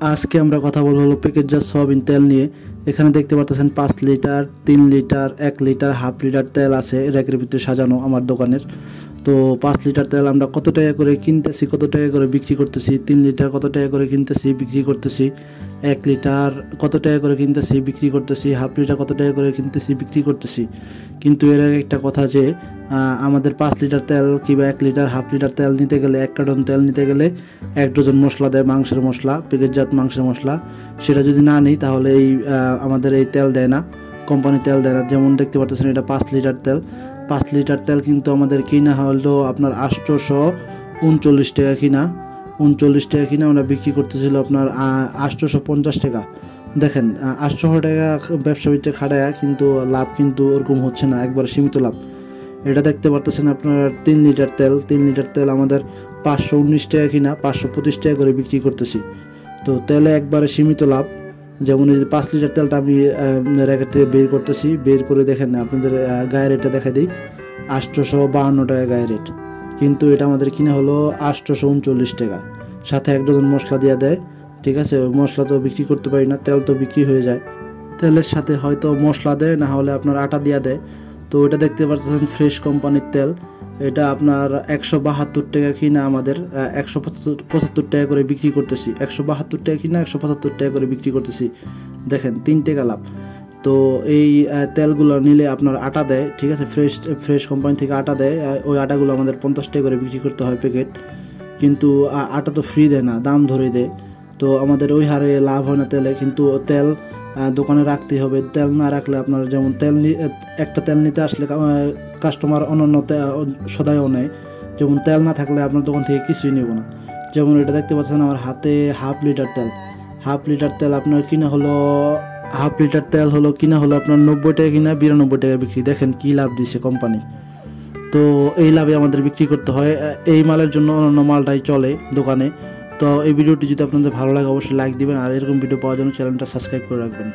আজকে আমরা কথা বলবো হলো প্যাকেটজাত সয়াবিন তেল নিয়ে। এখানে দেখতে পাচ্ছেন 5 litre, 3 litre, 1 litre, half litre তেল আছে র্যাকের ভিতরে সাজানো আমার দোকানের। তো 5 লিটার তেল আমরা কত টাকা করে কিনতেছি, কত টাকা করে বিক্রি করতেছি, 3 লিটার কত টাকা করে কিনতেছি বিক্রি করতেছি, 1 লিটার কত টাকা করে কিনতেছি বিক্রি করতেছি, হাফ লিটার কত টাকা করে কিনতেছি বিক্রি করতেছি। কিন্তু এর আগে একটা কথা যে আমাদের 5 লিটার তেল কিংবা 1 লিটার হাফ লিটার তেল নিতে গেলে, 1 কার্টন তেল নিতে গেলে 1 ডজন মশলা দেয়, মাংসের মশলা, প্যাকেটজাত মাংসের মশলা। সেটা যদি না নিই তাহলে আমাদের এই তেল দেয় না, কোম্পানি তেল দেয় না। যেমন দেখতে পাচ্ছেন এটা 5 লিটার তেল। 5 লিটার তেল কিন্তু আমাদের কিনা হলো আপনার 839 টাকা কিনা, 39 টাকা কিনা আমরা বিক্রি করতেছিল আপনার 850 টাকা। দেখেন 800 টাকা ব্যবসা ভিত্তিক খাটায় কিন্তু লাভ কিন্তু ওরকম হচ্ছে না, একবার সীমিত লাভ। এটা দেখতে পারতেছেন আপনার 3 লিটার তেল, 3 লিটার তেল আমাদের 519 টাকা কিনা 525 টাকা করে বিক্রি করতেছি। তো তেলে একবারে সীমিত লাভ। যেমন এই 5 লিটার তেলটা আমি র্যাকেট থেকে বের করতেছি, বের করে দেখেন আপনাদের গায়ে রেটটা দেখা দিই, 852 টাকা গায়ে রেট। কিন্তু এটা আমাদের কিনা হলো 839 টাকা, সাথে 1 ডজন মশলা দিয়ে দেয়। ঠিক আছে, ওই মশলা তো বিক্রি করতে পারি না, তেল তো বিক্রি হয়ে যায়। তেলের সাথে হয়তো মশলা দেয়, না হলে আপনার আটা দিয়ে দেয়। তো এটা দেখতে পাচ্ছেন ফ্রেশ কোম্পানির তেল। এটা আপনার 172 টাকা কিনা আমাদের 175 টাকা করে বিক্রি করতেছি। 172 টাকা কিনা 175 টাকা করে বিক্রি করতেছি। দেখেন 3 টাকা লাভ। তো এই তেলগুলো নিলে আপনার আটা দেয়, ঠিক আছে, ফ্রেশ কোম্পানি থেকে আটা দেয়। ওই আটাগুলো আমাদের 50 টাকা করে বিক্রি করতে হয় প্যাকেট। কিন্তু আটা তো ফ্রি দেয় না, দাম ধরে দেয়। তো আমাদের ওই হারে লাভ হয় না তেলে। কিন্তু তেল দোকানে রাখতেই হবে। তেল না রাখলে আপনার, যেমন একটা তেল নিতে আসলে কাস্টমার অন্যান্য সদাইও নেয়। যেমন তেল না থাকলে আপনার দোকান থেকে কিছুই নেব না। যেমন এটা দেখতে পাচ্ছেন আমার হাতে হাফ লিটার তেল। হাফ লিটার তেল আপনার কিনা হলো আপনার 90 টাকা কিনা 92 টাকা বিক্রি। দেখেন কি লাভ দিছে কোম্পানি। তো এই লাভে আমাদের বিক্রি করতে হয়। এই মালের জন্য অন্যান্য মালটাই চলে দোকানে। তো এই ভিডিওটি যদি আপনাদের ভালো লাগে অবশ্যই লাইক দিবেন, আর এরকম ভিডিও পাওয়ার জন্য চ্যানেলটা সাবস্ক্রাইব করে রাখবেন।